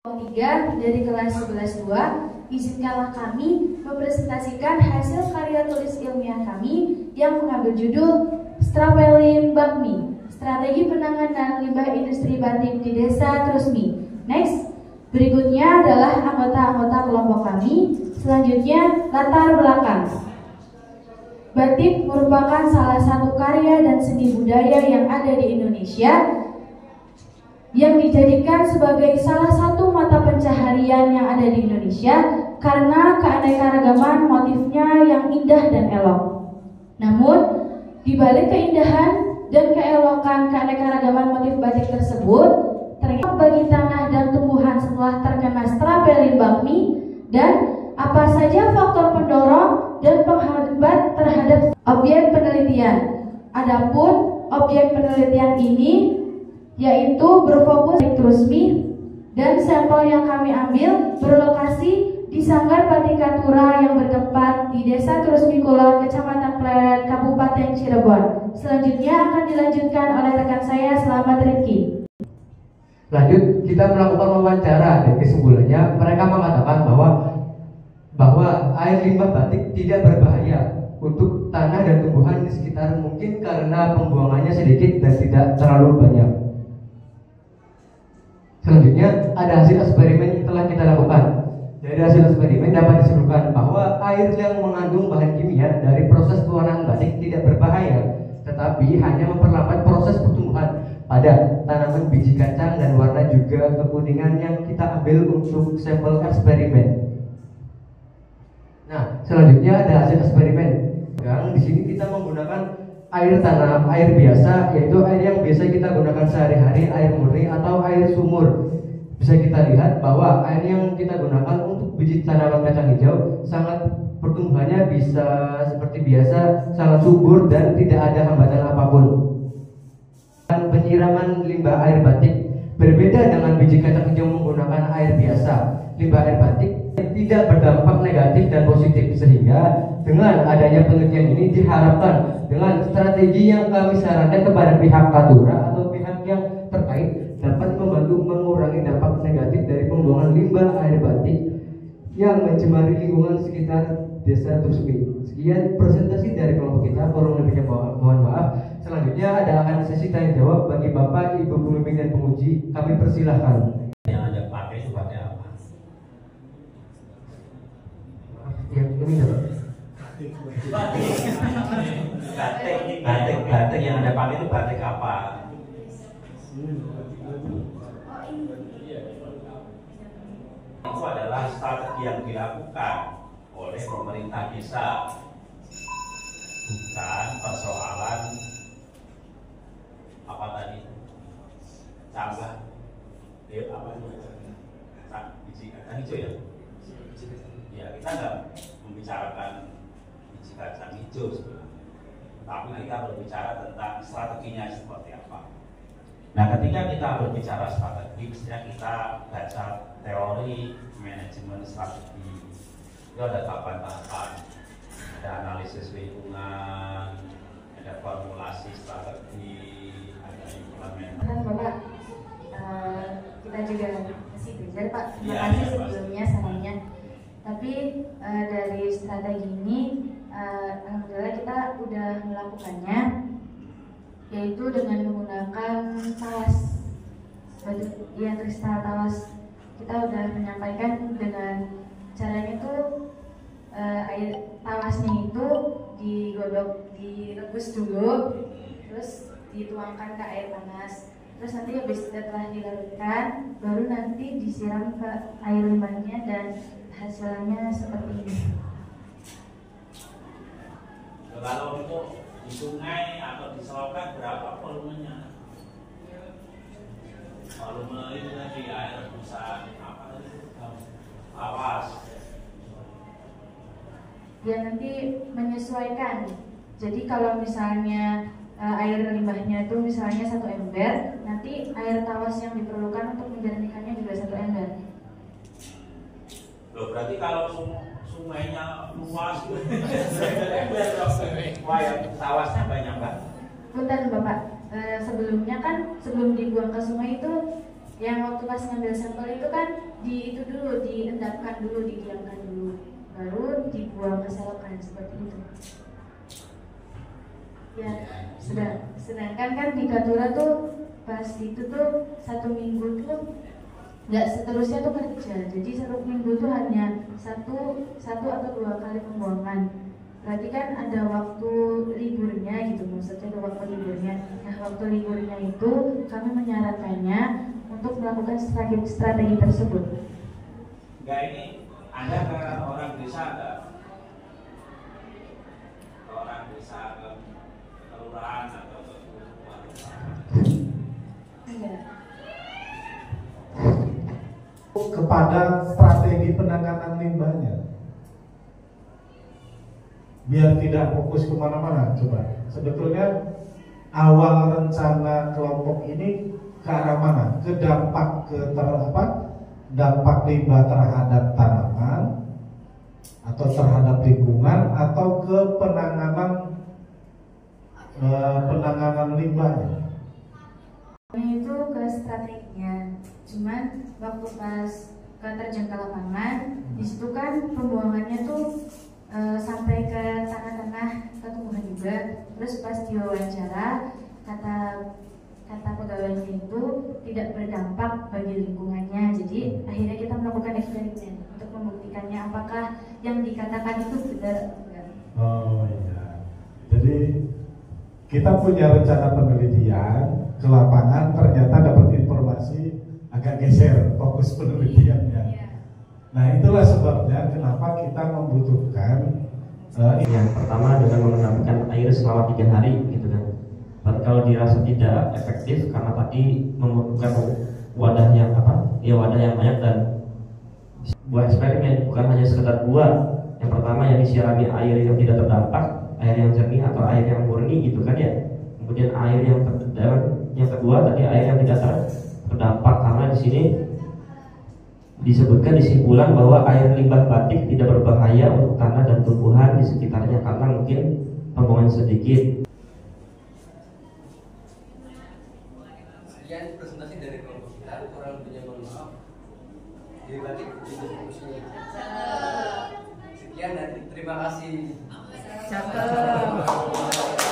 3 dari kelas 11-2, izinkanlah kami mempresentasikan hasil karya tulis ilmiah kami yang mengambil judul Strapelin Bakmi, Strategi Penanganan Limbah Industri Batik di Desa Trusmi. Next, berikutnya adalah anggota-anggota kelompok kami. Selanjutnya, latar belakang. Batik merupakan salah satu karya dan seni budaya yang ada di Indonesia yang dijadikan sebagai salah satu mata pencaharian yang ada di Indonesia karena keanekaragaman motifnya yang indah dan elok. Namun, di balik keindahan dan keelokan keanekaragaman motif batik tersebut, ternyata bagi tanah dan tumbuhan setelah terkena Strapelin Bakmi dan apa saja faktor pendorong dan penghambat terhadap objek penelitian. Adapun objek penelitian ini yaitu berfokus di Trusmi dan sampel yang kami ambil berlokasi di Sanggar Batikatura yang bertempat di Desa Trusmi Kulon, Kecamatan Pleret, Kabupaten Cirebon. Selanjutnya akan dilanjutkan oleh rekan saya, Selamat Rifki. Lanjut, kita melakukan wawancara dan kesimpulannya mereka mengatakan bahwa air limbah batik tidak berbahaya untuk tanah dan tumbuhan di sekitar, mungkin karena pembuangannya sedikit dan tidak terlalu banyak. Selanjutnya ada hasil eksperimen yang telah kita lakukan. Dari hasil eksperimen dapat disimpulkan bahwa air yang mengandung bahan kimia dari proses pewarnaan batik tidak berbahaya, tetapi hanya memperlambat proses pertumbuhan pada tanaman biji kacang dan warna juga kekuningan yang kita ambil untuk sampel eksperimen. Nah, selanjutnya ada hasil eksperimen. Di sini kita menggunakan air tanam, air biasa, yaitu air yang biasa kita gunakan sehari-hari, air murni atau air sumur. Bisa kita lihat bahwa air yang kita gunakan untuk biji tanaman kacang hijau sangat pertumbuhannya bisa seperti biasa, sangat subur dan tidak ada hambatan apapun. Penyiraman limbah air batik berbeda dengan biji kacang hijau menggunakan air biasa. Limbah air batik tidak berdampak negatif dan positif, sehingga dengan adanya penelitian ini diharapkan dengan strategi yang kami sarankan kepada pihak Katura atau pihak yang terkait dapat membantu mengurangi dampak negatif dari pembuangan limbah air batik yang mencemari lingkungan sekitar Desa Trusmi. Sekian presentasi dari kelompok kita, kurang lebihnya mohon maaf. Selanjutnya akan sesi tanya jawab bagi Bapak, Ibu pembimbing dan penguji. Kami persilahkan. Yang Anda pakai itu pakai apa? Yang ini ya, Pak. Batik yang Anda pakai itu batik apa? Itu adalah strategi yang dilakukan oleh pemerintah desa, bukan persoalan apa tadi, tambah biji kacang hijau ya. Ya, kita nggak membicarakan biji kacang hijau sebenarnya, tapi kita berbicara tentang strateginya seperti apa. Nah, ketika kita berbicara strategi, mestinya kita baca teori manajemen strategi. Itu ada tahapan-tahapan, ada analisis lingkungan, ada formulasi strategi, ada implementasi. Bapak, kita juga masih belajar Pak. Terima kasih sebelumnya sarannya. Tapi dari strategi ini, alhamdulillah kita udah melakukannya, yaitu dengan menggunakan tawas, kristal tawas. Kita udah menyampaikan dengan caranya tuh air tawasnya itu digodok, direbus dulu, terus dituangkan ke air panas. Terus nanti habis setelah dilarutkan, baru nanti disiram ke air limbahnya dan hasilnya seperti ini. Kalau untuk di sungai atau di selokan berapa volumenya? Volume itu tadi air rebusan apa tadi? Awas. Ya nanti menyesuaikan. Jadi kalau misalnya air limbahnya itu misalnya 1 ember, nanti air tawas yang diperlukan untuk menjernihkannya juga 1 ember. Loh, berarti kalau sungainya luas, wah ya tawasnya banyak Pak. Punten Bapak, sebelumnya kan sebelum dibuang ke sungai itu Yang waktu pas ngambil sampel itu kan diendapkan dulu, didiamkan dulu, baru dibuang ke selokan seperti itu. Ya, sedangkan kan di Katura tuh pas itu tuh 1 minggu tuh nggak seterusnya tuh kerja, jadi 1 minggu tuh hanya satu atau 2 kali pembuangan. Berarti kan ada waktu liburnya gitu, maksudnya ada waktu liburnya. Nah, waktu liburnya itu kami menyarankannya untuk melakukan strategi tersebut. Enggak, ini Anda ke orang desa enggak? Ke orang desa, ke kelurahan atau ke Enggak. Kepada strategi penanganan limbahnya, biar tidak fokus kemana-mana. Coba sebetulnya awal rencana kelompok ini ke arah mana? Ke dampak dampak limbah terhadap tanaman atau terhadap lingkungan, atau ke penanganan limbahnya? Itu ke strateginya. Cuman waktu pas ke terjun ke lapangan, di situ kan pembuangannya tuh sampai ke tengah-tengah tumbuhan juga. Terus pas diwawancara, kata pegawainya itu tidak berdampak bagi lingkungannya. Jadi akhirnya kita melakukan eksperimen untuk membuktikannya apakah yang dikatakan itu benar atau enggak. Oh iya. Jadi kita punya rencana penelitian ke lapangan, ternyata dapat informasi agak geser fokus penelitiannya. Nah, itulah sebabnya kenapa kita membutuhkan yang pertama dengan mengendapkan air selama 3 hari gitu kan. Dan kalau dirasa tidak efektif karena tadi membutuhkan wadah yang banyak dan buat eksperimen, bukan hanya sekedar buat. Yang pertama yang disirami air yang tidak terdampak, air yang jernih atau air yang murni gitu kan ya. Kemudian air yang kedua tadi air yang tidak terdampak, karena di sini disebutkan di simpulan bahwa air limbah batik tidak berbahaya untuk tanah dan tumbuhan di sekitarnya karena mungkin pembuangan sedikit. Sekian presentasi dari kelompok kita, kurang lebihnya mohon maaf. Jadi batik itu fokusnya. Sekian dan terima kasih. Cakep.